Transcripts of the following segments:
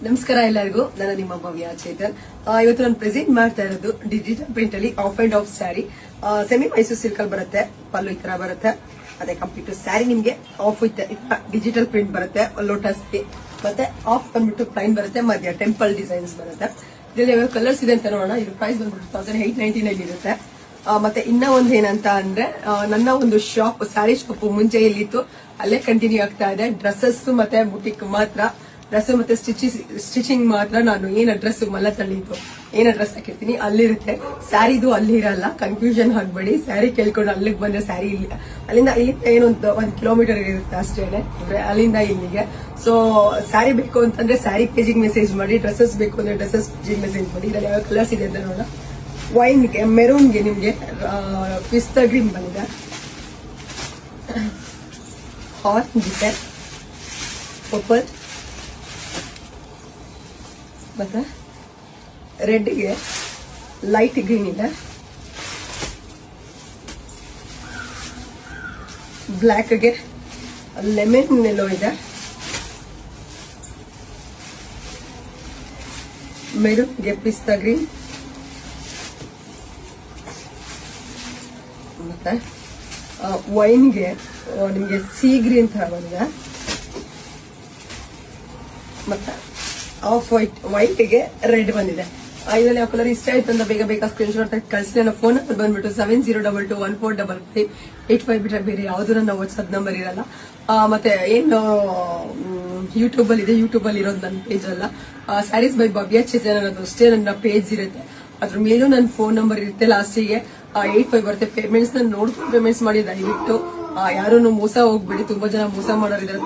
ನಮಸ್ಕಾರ ಎಲ್ಲರಿಗೂ. ನಾನು ನಿಮ್ಮ ಭವ್ಯ ಚೇತನ್. ಇವತ್ತು ನಾನು ಪ್ರೆಸೆಂಟ್ ಮಾಡ್ತಾ ಇರೋದು ಡಿಜಿಟಲ್ ಪ್ರಿಂಟ್ ಅಲ್ಲಿ of and of sari. Semi Mysuru silk ಅಲ್ಲಿ ಬರುತ್ತೆ, ಪಲ್ಲು ಈ ತರ ಬರುತ್ತೆ. ಅದೇ ಕಂಪ್ಲೀಟ್ ಸ್ಯಾರಿ ನಿಮ್ಗೆ ಆಫ್ ವಿತ್ ಡಿಜಿಟಲ್ ಪ್ರಿಂಟ್ ಬರುತ್ತೆ, ಲೋಟಸ್ ಮತ್ತೆ ಆಫ್ ಬಂದ್ಬಿಟ್ಟು ಪ್ಲೈನ್ ಬರುತ್ತೆ, ಮಧ್ಯ ಟೆಂಪಲ್ ಡಿಸೈನ್ಸ್ ಬರುತ್ತೆ. ಇದರಲ್ಲಿ ಯಾವ ಕಲರ್ಸ್ ಇದೆ ಅಂತ ನೋಡೋಣ. ಇದು ಪ್ರೈಸ್ ಬಂದ್ಬಿಟ್ಟು 1899 ಇರುತ್ತೆ. ಮತ್ತೆ ಇನ್ನ ಒಂದ್ ಏನಂತ ಅಂದ್ರೆ, ನನ್ನ ಒಂದು ಶಾಪ್ ಸ್ಯಾರಿ ಶಾಪ್ ಮುಂಚೆ ಎಲ್ಲಿತ್ತು ಅಲ್ಲೇ ಕಂಟಿನ್ಯೂ ಆಗ್ತಾ ಇದೆ. ಡ್ರೆಸ್ಸಸ್ ಮತ್ತೆ ಬುಟಿಕ್ ಮಾತ್ರ, ಡ್ರೆಸ್ ಮತ್ತೆ ಸ್ಟಿಚಿಂಗ್ ಮಾತ್ರ. ನಾನು ಏನ್ ಅಡ್ರೆಸ್ ಮಲ್ಲತಳ್ಳಿದ್ದು ಏನ್ ಅಡ್ರೆಸ್ ಹಾಕಿರ್ತೀನಿ ಅಲ್ಲಿರುತ್ತೆ. ಸ್ಯಾರಿದು ಅಲ್ಲಿ ಇರಲ್ಲ, ಕನ್ಫ್ಯೂಷನ್ ಆಗ್ಬೇಡಿ. ಸ್ಯಾರಿ ಕೇಳ್ಕೊಂಡು ಅಲ್ಲಿಗೆ ಬಂದ್ರೆ ಸ್ಯಾರಿ ಅಲ್ಲಿಂದ ಇಲ್ಲಿಂದ ಏನೊಂದು 1 ಕಿಲೋಮೀಟರ್ ಇರುತ್ತೆ ಅಷ್ಟೇನೆ, ಅಲ್ಲಿಂದ ಇಲ್ಲಿಗೆ. ಸೊ ಸ್ಯಾರಿ ಬೇಕು ಅಂತಂದ್ರೆ ಸ್ಯಾರಿ ಪೇಜಿಗೆ ಮೆಸೇಜ್ ಮಾಡಿ, ಡ್ರೆಸ್ಸಸ್ ಬೇಕು ಅಂದ್ರೆ ಡ್ರೆಸ್ಸಸ್ ಪೇಜಿಗೆ ಮೆಸೇಜ್ ಮಾಡಿ. ಇದರಲ್ಲಿ ಯಾವ ಕಲರ್ಸ್ ಇದೆ ಅಂತ ನೋಡೋಣ. ವೈನ್ಗೆ, ಮೆರೂನ್ಗೆ ನಿಮ್ಗೆ ಪಿಸ್ತಾ ಗ್ರೀನ್ ಬಂದಿದೆ, ಆರೆಂಜ್ ಇದೆ, ಪರ್ಪಲ್ ಮತ್ತೆ ರೆಡ್ಗೆ ಲೈಟ್ ಗ್ರೀನ್ ಇದೆ, ಬ್ಲ್ಯಾಕ್ಗೆ ಲೆಮನ್ ಎಲ್ಲೋ ಇದೆ, ಮೆರೂನ್ಗೆ ಪಿಸ್ತಾ ಗ್ರೀನ್, ಮತ್ತೆ ವೈನ್ಗೆ ನಿಮ್ಗೆ ಸಿ ಗ್ರೀನ್ ತರ ಬಂದಿದೆ, ಮತ್ತೆ ಆಫ್ ವೈಟ್ಗೆ ರೆಡ್ ಬಂದಿದೆ. ಇದರಲ್ಲಿ ಯಾವ ಕಲರ್ ಇಷ್ಟ ಆಯ್ತು ಅಂತ ಬೇಗ ಸ್ಕ್ರೀನ್ ಶಾಟ್ ಕಳಿಸಿ. ನನ್ನ ಫೋನ್ ನಂಬರ್ ಬಂದ್ಬಿಟ್ಟು 7022145585 ಬಿಟ್ರೆ ಬೇರೆ ಯಾವ್ದು ನನ್ನ ವಾಟ್ಸ್ಆಪ್ ನಂಬರ್ ಇರಲ್ಲ. ಮತ್ತೆ ಏನು ಯೂಟ್ಯೂಬ್ ಅಲ್ಲಿ ಇದೆ, ಯೂಟ್ಯೂಬ್ ಅಲ್ಲಿ ಇರೋದು ನನ್ನ ಪೇಜ್ ಅಲ್ಲ. ಸ್ಯಾರೀಸ್ ಬೈ ಭವ್ಯ ಚೇತನ್ ಅನ್ನೋದು ಅಷ್ಟೇ ನನ್ನ ಪೇಜ್ ಇರುತ್ತೆ. ಅದ್ರ ಮೇಲೂ ನನ್ನ ಫೋನ್ ನಂಬರ್ ಇರುತ್ತೆ. ಲಾಸ್ಟಿಗೆ 85 ಬರುತ್ತೆ. ಪೇಮೆಂಟ್ಸ್ ನೋಡ್ಕೊಂಡು ಪೇಮೆಂಟ್ಸ್ ಮಾಡಿ ದಯವಿಟ್ಟು ಯಾರು ಮೋಸ ಹೋಗ್ಬೇಡಿ. ತುಂಬಾ ಜನ ಮೋಸ ಮಾಡೋರಿದ್ದಾರೆ,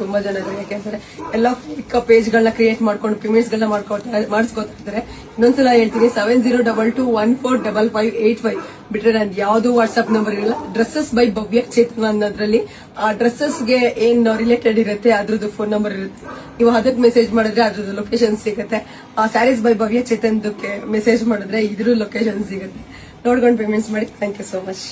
ತುಂಬಾ ಜನ ಇದ್ದಾರೆ. ಯಾಕೆಂದ್ರೆ ಎಲ್ಲ ಫೇಕ್ ಪೇಜ್ ಗಳನ್ನ ಕ್ರಿಯೇಟ್ ಮಾಡ್ಕೊಂಡು ಪೇಮೆಂಟ್ಸ್ ಗಳನ್ನ ಮಾಡಿಸ್ಕೊತಾ ಇದ್ದಾರೆ. ಇನ್ನೊಂದ್ಸಲ ಹೇಳ್ತೀನಿ, 7022145585 ಬಿಟ್ರೆ ನಾನು ಯಾವ್ದು ವಾಟ್ಸ್ಆಪ್ ನಂಬರ್ ಇರಲ್ಲ. ಡ್ರೆಸ್ಸಸ್ ಬೈ ಭವ್ಯ ಚೇತನ್ ಅನ್ನೋದ್ರಲ್ಲಿ ಆ ಡ್ರೆಸ್ಸಸ್ಗೆ ಏನ್ ರಿಲೇಟೆಡ್ ಇರುತ್ತೆ ಅದ್ರದ್ದು ಫೋನ್ ನಂಬರ್ ಇರುತ್ತೆ. ನೀವು ಅದಕ್ಕೆ ಮೆಸೇಜ್ ಮಾಡಿದ್ರೆ ಅದ್ರದ್ದು ಲೊಕೇಶನ್ ಸಿಗುತ್ತೆ. ಸ್ಯಾರೀಸ್ ಬೈ ಭವ್ಯ ಚೇತನ್ದಕ್ಕೆ ಮೆಸೇಜ್ ಮಾಡಿದ್ರೆ ಇದ್ರ ಲೊಕೇಶನ್ ಸಿಗುತ್ತೆ. ನೋಡ್ಕೊಂಡು ಪೇಮೆಂಟ್ಸ್ ಮಾಡಿ. Thank you so much.